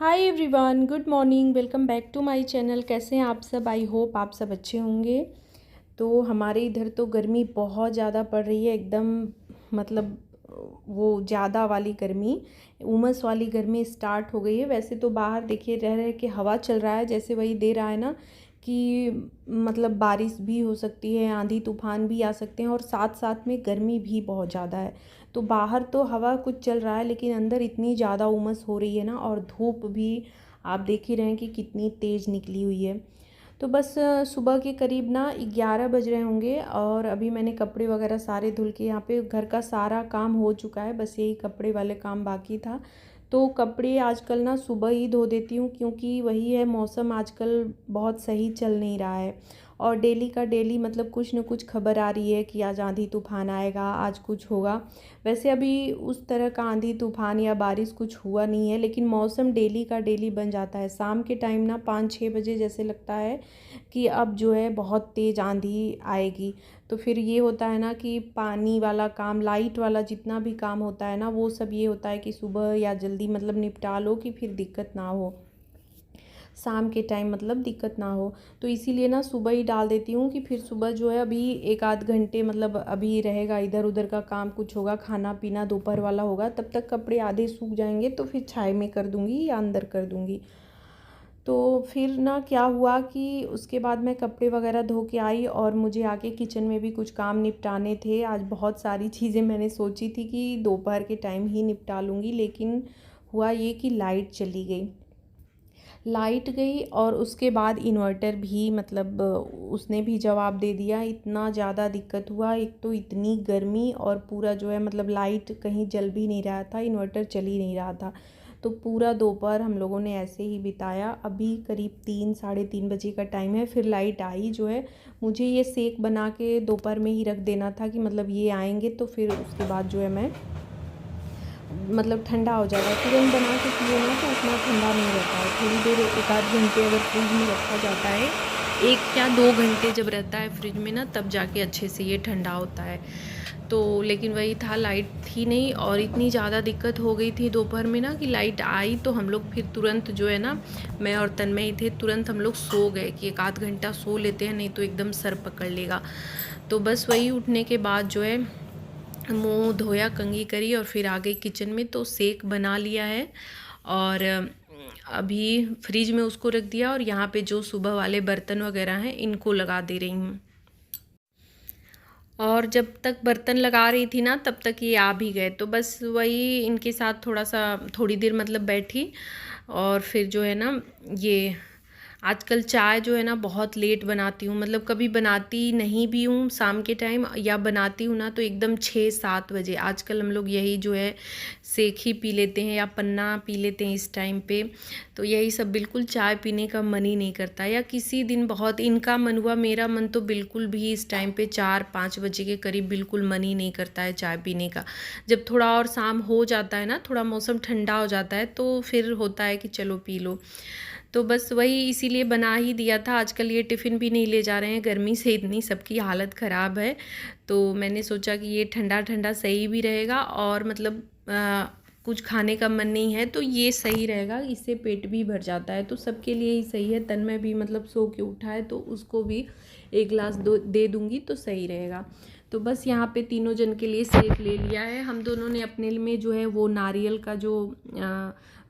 Hi everyone, good morning. Welcome back to my channel. कैसे हैं आप सब? आई होप आप सब अच्छे होंगे। तो हमारे इधर तो गर्मी बहुत ज़्यादा पड़ रही है, एकदम मतलब वो ज़्यादा वाली गर्मी, उमस वाली गर्मी स्टार्ट हो गई है। वैसे तो बाहर देखिए रह रह के हवा चल रहा है, जैसे वही दे रहा है ना कि मतलब बारिश भी हो सकती है, आंधी तूफान भी आ सकते हैं और साथ साथ में गर्मी भी बहुत ज़्यादा है। तो बाहर तो हवा कुछ चल रहा है, लेकिन अंदर इतनी ज़्यादा उमस हो रही है ना, और धूप भी आप देख ही रहे हैं कि कितनी तेज़ निकली हुई है। तो बस सुबह के करीब ना 11 बज रहे होंगे और अभी मैंने कपड़े वगैरह सारे धुल के, यहाँ पे घर का सारा काम हो चुका है, बस यही कपड़े वाले काम बाकी था। तो कपड़े आजकल ना सुबह ही धो देती हूँ, क्योंकि वही है, मौसम आजकल बहुत सही चल नहीं रहा है। और डेली का डेली मतलब कुछ न कुछ खबर आ रही है कि आज आंधी तूफान आएगा, आज कुछ होगा। वैसे अभी उस तरह का आंधी तूफान या बारिश कुछ हुआ नहीं है, लेकिन मौसम डेली का डेली बन जाता है। शाम के टाइम ना 5-6 बजे जैसे लगता है कि अब जो है बहुत तेज़ आंधी आएगी। तो फिर ये होता है ना कि पानी वाला काम, लाइट वाला जितना भी काम होता है ना, वो सब ये होता है कि सुबह या जल्दी मतलब निपटा लो कि फिर दिक्कत ना हो, शाम के टाइम मतलब दिक्कत ना हो। तो इसीलिए ना सुबह ही डाल देती हूँ कि फिर सुबह जो है अभी एक आध घंटे मतलब अभी रहेगा, इधर उधर का काम कुछ होगा, खाना पीना दोपहर वाला होगा, तब तक कपड़े आधे सूख जाएंगे तो फिर छाया में कर दूँगी या अंदर कर दूँगी। तो फिर ना क्या हुआ कि उसके बाद मैं कपड़े वगैरह धो के आई और मुझे आके किचन में भी कुछ काम निपटाने थे। आज बहुत सारी चीज़ें मैंने सोची थी कि दोपहर के टाइम ही निपटा लूँगी, लेकिन हुआ ये कि लाइट चली गई। लाइट गई और उसके बाद इन्वर्टर भी मतलब उसने भी जवाब दे दिया। इतना ज़्यादा दिक्कत हुआ, एक तो इतनी गर्मी और पूरा जो है मतलब लाइट कहीं जल भी नहीं रहा था, इन्वर्टर चल ही नहीं रहा था। तो पूरा दोपहर हम लोगों ने ऐसे ही बिताया। अभी करीब 3 साढ़े 3 बजे का टाइम है, फिर लाइट आई जो है। मुझे ये सेक बना के दोपहर में ही रख देना था कि मतलब ये आएंगे तो फिर उसके बाद जो है मैं मतलब ठंडा हो जाएगा। तुरंत बना के पिए ना तो उतना ठंडा नहीं रहता है। थोड़ी देर एक आध घंटे अगर फ्रिज में रखा जाता है, 1 या 2 घंटे जब रहता है फ्रिज में ना, तब जाके अच्छे से ये ठंडा होता है। तो लेकिन वही था, लाइट थी नहीं और इतनी ज़्यादा दिक्कत हो गई थी दोपहर में ना कि लाइट आई तो हम लोग फिर तुरंत जो है ना, मैं और तन्मय ही थे, तुरंत हम लोग सो गए कि एक आध घंटा सो लेते हैं, नहीं तो एकदम सर पकड़ लेगा। तो बस वही उठने के बाद जो है मुंह धोया, कंघी करी और फिर आ गई किचन में। तो सेक बना लिया है और अभी फ्रिज में उसको रख दिया और यहाँ पे जो सुबह वाले बर्तन वगैरह हैं इनको लगा दे रही हूँ। और जब तक बर्तन लगा रही थी ना, तब तक ये आ भी गए। तो बस वही इनके साथ थोड़ी देर मतलब बैठी और फिर जो है ना, ये आजकल चाय जो है ना बहुत लेट बनाती हूँ। मतलब कभी बनाती नहीं भी हूँ शाम के टाइम, या बनाती हूँ ना तो एकदम 6-7 बजे। आजकल हम लोग यही जो है सेक ही पी लेते हैं या पन्ना पी लेते हैं इस टाइम पे। तो यही सब, बिल्कुल चाय पीने का मन ही नहीं करता। या किसी दिन बहुत इनका मन हुआ, मेरा मन तो बिल्कुल भी इस टाइम पे 4-5 बजे के करीब बिल्कुल मन ही नहीं करता है चाय पीने का। जब थोड़ा और शाम हो जाता है ना, थोड़ा मौसम ठंडा हो जाता है, तो फिर होता है कि चलो पी लो। तो बस वही इसीलिए बना ही दिया था। आजकल ये टिफ़िन भी नहीं ले जा रहे हैं, गर्मी से इतनी सबकी हालत ख़राब है। तो मैंने सोचा कि ये ठंडा ठंडा सही भी रहेगा और मतलब कुछ खाने का मन नहीं है तो ये सही रहेगा, इससे पेट भी भर जाता है, तो सबके लिए ही सही है। तन्मय भी मतलब सो के उठा है तो उसको भी एक गिलास दे दूँगी तो सही रहेगा। तो बस यहाँ पे तीनों जन के लिए सेक ले लिया है। हम दोनों ने अपने में जो है वो नारियल का जो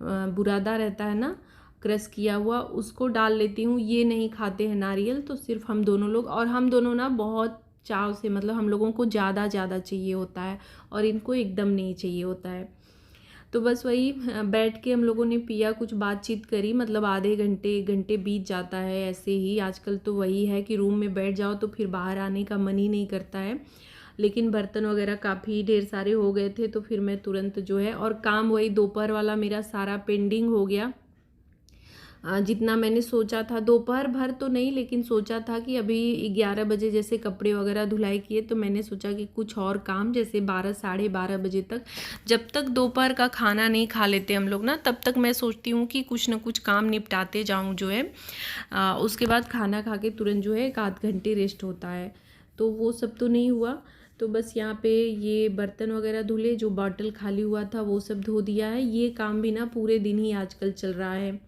बुरादा रहता है ना, क्रश किया हुआ, उसको डाल लेती हूँ। ये नहीं खाते हैं नारियल, तो सिर्फ हम दोनों लोग, और हम दोनों ना बहुत चाव से, मतलब हम लोगों को ज़्यादा ज़्यादा चाहिए होता है और इनको एकदम नहीं चाहिए होता है। तो बस वही बैठ के हम लोगों ने पिया, कुछ बातचीत करी, मतलब आधे घंटे 1 घंटे बीत जाता है ऐसे ही। आजकल तो वही है कि रूम में बैठ जाओ तो फिर बाहर आने का मन ही नहीं करता है। लेकिन बर्तन वगैरह काफ़ी ढेर सारे हो गए थे तो फिर मैं तुरंत जो है, और काम वही दोपहर वाला मेरा सारा पेंडिंग हो गया। जितना मैंने सोचा था, दोपहर भर तो नहीं, लेकिन सोचा था कि अभी 11 बजे जैसे कपड़े वगैरह धुलाई किए तो मैंने सोचा कि कुछ और काम जैसे 12-12:30 बजे तक, जब तक दोपहर का खाना नहीं खा लेते हम लोग ना, तब तक मैं सोचती हूँ कि कुछ ना कुछ काम निपटाते जाऊँ जो है। उसके बाद खाना खा के तुरंत जो है 1 आध घंटे रेस्ट होता है, तो वो सब तो नहीं हुआ। तो बस यहाँ पे ये बर्तन वगैरह धुले, जो बॉटल खाली हुआ था वो सब धो दिया है। ये काम भी ना पूरे दिन ही आजकल चल रहा है।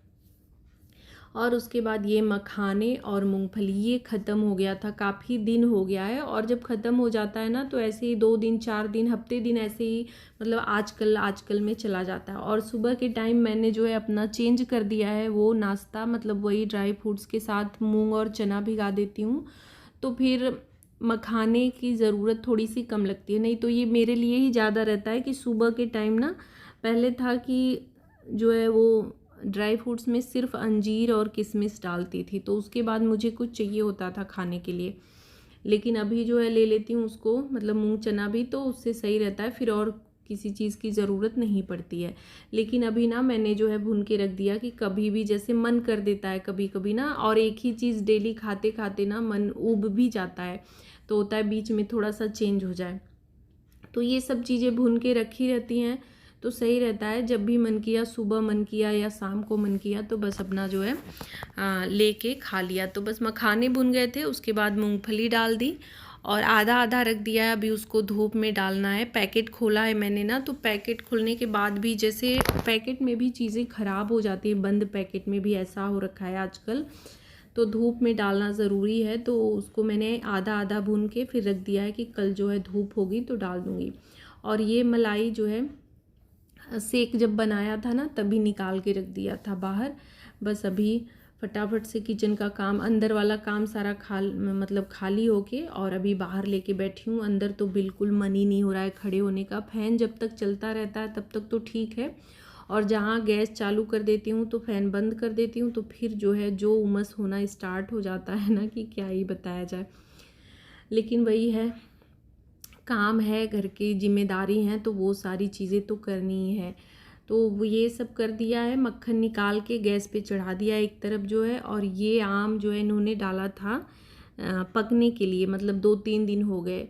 और उसके बाद ये मखाने और मूंगफली ये ख़त्म हो गया था, काफ़ी दिन हो गया है। और जब ख़त्म हो जाता है ना तो ऐसे ही 2 दिन 4 दिन हफ्ते दिन ऐसे ही मतलब आजकल में चला जाता है। और सुबह के टाइम मैंने जो है अपना चेंज कर दिया है, वो नाश्ता मतलब वही ड्राई फ्रूट्स के साथ मूंग और चना भिगा देती हूँ, तो फिर मखाने की ज़रूरत थोड़ी सी कम लगती है। नहीं तो ये मेरे लिए ही ज़्यादा रहता है कि सुबह के टाइम ना, पहले था कि जो है वो ड्राई फ्रूट्स में सिर्फ अंजीर और किशमिश डालती थी, तो उसके बाद मुझे कुछ चाहिए होता था खाने के लिए। लेकिन अभी जो है ले लेती हूँ उसको, मतलब मूंग चना भी, तो उससे सही रहता है, फिर और किसी चीज़ की ज़रूरत नहीं पड़ती है। लेकिन अभी ना मैंने जो है भून के रख दिया कि कभी भी जैसे मन कर देता है कभी कभी ना, और एक ही चीज़ डेली खाते खाते ना मन ऊब भी जाता है, तो होता है बीच में थोड़ा सा चेंज हो जाए। तो ये सब चीज़ें भून के रखी रहती हैं तो सही रहता है। जब भी मन किया, सुबह मन किया या शाम को मन किया, तो बस अपना जो है लेके खा लिया। तो बस मखाने भुन गए थे, उसके बाद मूंगफली डाल दी और आधा आधा रख दिया है। अभी उसको धूप में डालना है। पैकेट खोला है मैंने ना, तो पैकेट खोलने के बाद भी जैसे पैकेट में भी चीज़ें ख़राब हो जाती हैं, बंद पैकेट में भी ऐसा हो रखा है आजकल, तो धूप में डालना ज़रूरी है। तो उसको मैंने आधा आधा भून के फिर रख दिया है कि कल जो है धूप होगी तो डाल दूँगी। और ये मलाई जो है सेक जब बनाया था ना तभी निकाल के रख दिया था बाहर। बस अभी फटाफट से किचन का काम, अंदर वाला काम सारा मतलब खाली होके, और अभी बाहर लेके बैठी हूँ। अंदर तो बिल्कुल मन ही नहीं हो रहा है खड़े होने का। फ़ैन जब तक चलता रहता है तब तक तो ठीक है, और जहाँ गैस चालू कर देती हूँ तो फ़ैन बंद कर देती हूँ, तो फिर जो है जो उमस होना स्टार्ट हो जाता है ना कि क्या ही बताया जाए। लेकिन वही है, काम है, घर की जिम्मेदारी हैं, तो वो सारी चीज़ें तो करनी ही है। तो वो ये सब कर दिया है। मक्खन निकाल के गैस पे चढ़ा दिया एक तरफ जो है, और ये आम जो है इन्होंने डाला था पकने के लिए, मतलब 2-3 दिन हो गए,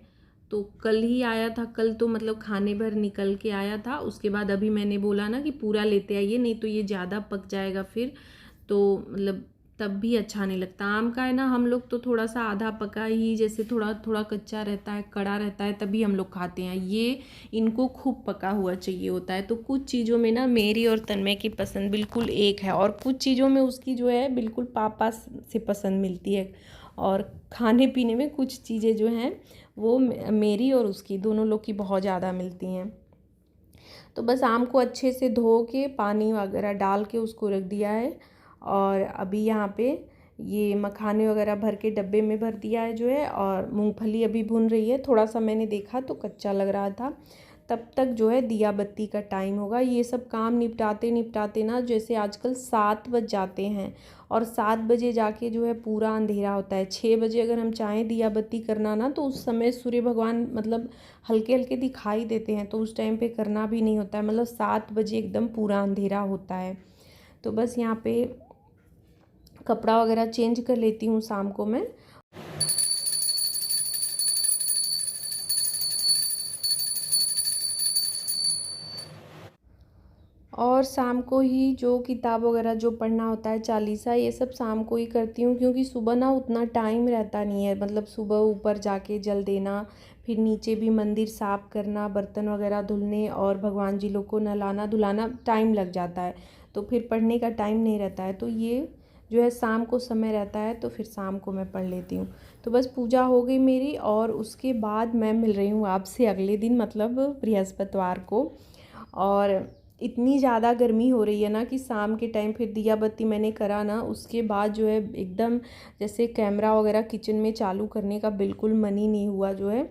तो कल ही आया था। कल तो मतलब खाने भर निकल के आया था। उसके बाद अभी मैंने बोला ना कि पूरा लेते आइए, नहीं तो ये ज़्यादा पक जाएगा फिर, तो मतलब तब भी अच्छा नहीं लगता। आम का है ना, हम लोग तो थोड़ा सा आधा पका ही, जैसे थोड़ा थोड़ा कच्चा रहता है, कड़ा रहता है, तभी हम लोग खाते हैं। ये इनको खूब पका हुआ चाहिए होता है। तो कुछ चीज़ों में ना मेरी और तन्मय की पसंद बिल्कुल एक है, और कुछ चीज़ों में उसकी जो है बिल्कुल पापा से पसंद मिलती है। और खाने पीने में कुछ चीज़ें जो हैं वो मेरी और उसकी, दोनों लोग की बहुत ज़्यादा मिलती हैं। तो बस आम को अच्छे से धो के पानी वगैरह डाल के उसको रख दिया है। और अभी यहाँ पे ये मखाने वगैरह भर के डब्बे में भर दिया है जो है, और मूंगफली अभी भून रही है। थोड़ा सा मैंने देखा तो कच्चा लग रहा था। तब तक जो है दिया बत्ती का टाइम होगा। ये सब काम निपटाते निपटाते ना जैसे आजकल 7 बज जाते हैं, और 7 बजे जाके जो है पूरा अंधेरा होता है। 6 बजे अगर हम चाहें दिया बत्ती करना ना, तो उस समय सूर्य भगवान मतलब हल्के हल्के दिखाई देते हैं, तो उस टाइम पे करना भी नहीं होता है। मतलब 7 बजे एकदम पूरा अंधेरा होता है। तो बस यहाँ पे कपड़ा वगैरह चेंज कर लेती हूँ शाम को मैं। और शाम को ही जो किताब वगैरह जो पढ़ना होता है, चालीसा, ये सब शाम को ही करती हूँ, क्योंकि सुबह ना उतना टाइम रहता नहीं है। मतलब सुबह ऊपर जाके जल देना, फिर नीचे भी मंदिर साफ़ करना, बर्तन वगैरह धुलने और भगवान जी लोग को नहलाना धुलाना टाइम लग जाता है, तो फिर पढ़ने का टाइम नहीं रहता है। तो ये जो है शाम को समय रहता है, तो फिर शाम को मैं पढ़ लेती हूँ। तो बस पूजा हो गई मेरी, और उसके बाद मैं मिल रही हूँ आपसे अगले दिन, मतलब बृहस्पतिवार को। और इतनी ज़्यादा गर्मी हो रही है ना कि शाम के टाइम फिर दिया बत्ती मैंने करा ना, उसके बाद जो है एकदम जैसे कैमरा वगैरह किचन में चालू करने का बिल्कुल मन ही नहीं हुआ जो है।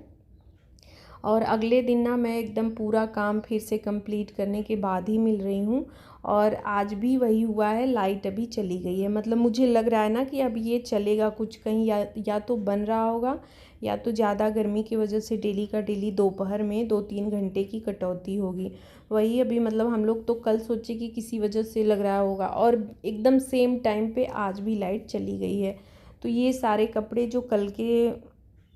और अगले दिन ना मैं एकदम पूरा काम फिर से कंप्लीट करने के बाद ही मिल रही हूँ। और आज भी वही हुआ है, लाइट अभी चली गई है। मतलब मुझे लग रहा है ना कि अब ये चलेगा कुछ कहीं, या तो बन रहा होगा, या तो ज़्यादा गर्मी की वजह से डेली का डेली दोपहर में 2-3 घंटे की कटौती होगी। वही अभी मतलब हम लोग तो कल सोचे कि किसी वजह से लग रहा होगा, और एकदम सेम टाइम पे आज भी लाइट चली गई है। तो ये सारे कपड़े जो कल के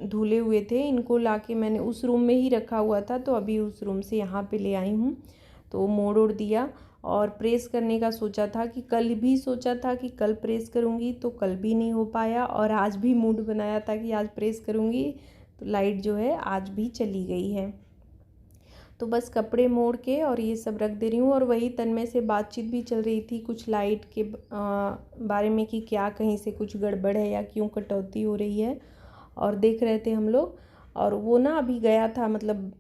धुले हुए थे, इनको लाके मैंने उस रूम में ही रखा हुआ था, तो अभी उस रूम से यहाँ पे ले आई हूँ। तो मोड़ ओड़ दिया, और प्रेस करने का सोचा था कि कल भी सोचा था कि कल प्रेस करूँगी, तो कल भी नहीं हो पाया। और आज भी मूड बनाया था कि आज प्रेस करूँगी, तो लाइट जो है आज भी चली गई है। तो बस कपड़े मोड़ के और ये सब रख दे रही हूँ। और वही तन्मय से बातचीत भी चल रही थी कुछ लाइट के बारे में कि क्या कहीं से कुछ गड़बड़ है या क्यों कटौती हो रही है, और देख रहे थे हम लोग। और वो ना अभी गया था मतलब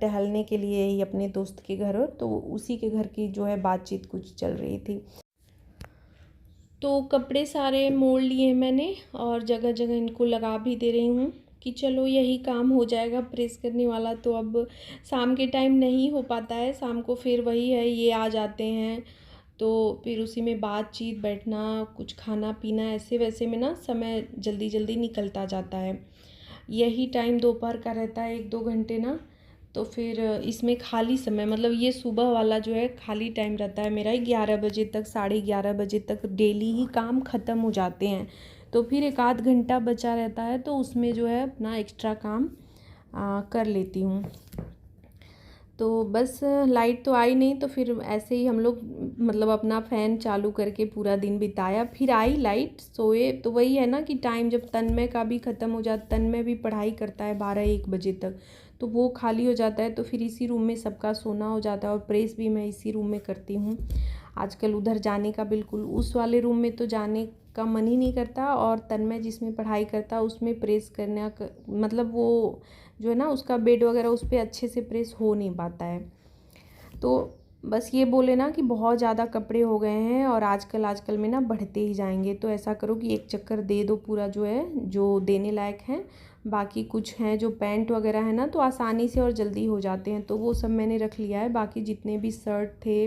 टहलने के लिए ही अपने दोस्त के घर, तो उसी के घर की जो है बातचीत कुछ चल रही थी। तो कपड़े सारे मोड़ लिए मैंने और जगह जगह इनको लगा भी दे रही हूँ कि चलो यही काम हो जाएगा प्रेस करने वाला। तो अब शाम के टाइम नहीं हो पाता है, शाम को फिर वही है, ये आ जाते हैं तो फिर उसी में बातचीत, बैठना, कुछ खाना पीना, ऐसे वैसे में ना समय जल्दी जल्दी निकलता जाता है। यही टाइम दोपहर का रहता है 1-2 घंटे ना, तो फिर इसमें खाली समय मतलब ये सुबह वाला जो है खाली टाइम रहता है मेरा 11 बजे तक, 11:30 बजे तक डेली ही काम ख़त्म हो जाते हैं। तो फिर 1 आध घंटा बचा रहता है तो उसमें जो है अपना एक्स्ट्रा काम कर लेती हूँ। तो बस लाइट तो आई नहीं, तो फिर ऐसे ही हम लोग मतलब अपना फ़ैन चालू करके पूरा दिन बिताया। फिर आई लाइट, सोए। तो वही है ना कि टाइम जब तन्मय का भी ख़त्म हो जाता, तन्मय भी पढ़ाई करता है 12-1 बजे तक, तो वो खाली हो जाता है। तो फिर इसी रूम में सबका सोना हो जाता है और प्रेस भी मैं इसी रूम में करती हूँ। आजकल उधर जाने का बिल्कुल, उस वाले रूम में तो जाने का मन ही नहीं करता, और तन्मय जिसमें पढ़ाई करता उसमें प्रेस करना मतलब वो जो है ना उसका बेड वगैरह उस पर अच्छे से प्रेस हो नहीं पाता है। तो बस ये बोले ना कि बहुत ज़्यादा कपड़े हो गए हैं और आजकल में ना बढ़ते ही जाएंगे, तो ऐसा करो कि एक चक्कर दे दो पूरा जो है, जो देने लायक हैं। बाकी कुछ हैं जो पैंट वगैरह है ना तो आसानी से और जल्दी हो जाते हैं, तो वो सब मैंने रख लिया है। बाकी जितने भी शर्ट थे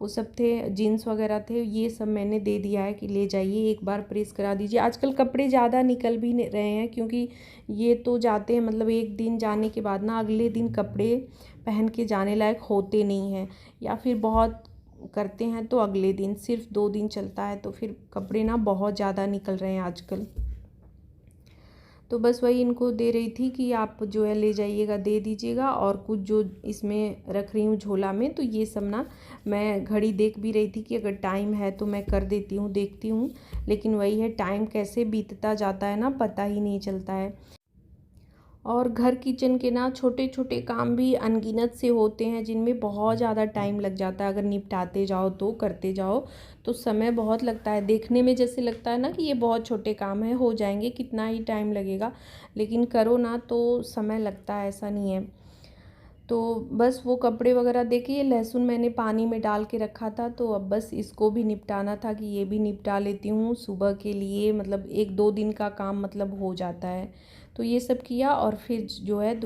वो सब थे, जीन्स वगैरह थे, ये सब मैंने दे दिया है कि ले जाइए एक बार प्रेस करा दीजिए। आजकल कपड़े ज़्यादा निकल भी नहीं रहे हैं, क्योंकि ये तो जाते हैं मतलब एक दिन जाने के बाद ना अगले दिन कपड़े पहन के जाने लायक होते नहीं हैं, या फिर बहुत करते हैं तो अगले दिन, सिर्फ 2 दिन चलता है। तो फिर कपड़े ना बहुत ज़्यादा निकल रहे हैं आजकल। तो बस वही इनको दे रही थी कि आप जो है ले जाइएगा, दे दीजिएगा। और कुछ जो इसमें रख रही हूँ झोला में, तो ये सब ना मैं घड़ी देख भी रही थी कि अगर टाइम है तो मैं कर देती हूँ, देखती हूँ। लेकिन वही है, टाइम कैसे बीतता जाता है ना पता ही नहीं चलता है। और घर किचन के ना छोटे छोटे काम भी अनगिनत से होते हैं जिनमें बहुत ज़्यादा टाइम लग जाता है। अगर निपटाते जाओ तो करते जाओ तो समय बहुत लगता है। देखने में जैसे लगता है ना कि ये बहुत छोटे काम है, हो जाएंगे, कितना ही टाइम लगेगा, लेकिन करो ना तो समय लगता है, ऐसा नहीं है। तो बस वो कपड़े वगैरह देखे, ये लहसुन मैंने पानी में डाल के रखा था, तो अब बस इसको भी निपटाना था कि ये भी निपटा लेती हूँ सुबह के लिए, मतलब 1-2 दिन का काम मतलब हो जाता है। तो ये सब किया और फिर जो है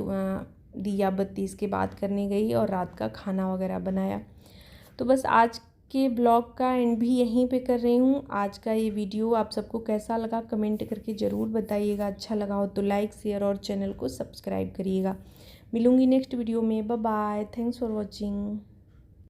दिया बत्ती इसके बाद करने गई और रात का खाना वगैरह बनाया। तो बस आज के ब्लॉग का एंड भी यहीं पे कर रही हूँ। आज का ये वीडियो आप सबको कैसा लगा कमेंट करके ज़रूर बताइएगा। अच्छा लगा हो तो लाइक, शेयर और चैनल को सब्सक्राइब करिएगा। मिलूँगी नेक्स्ट वीडियो में। Bye bye, thanks for watching.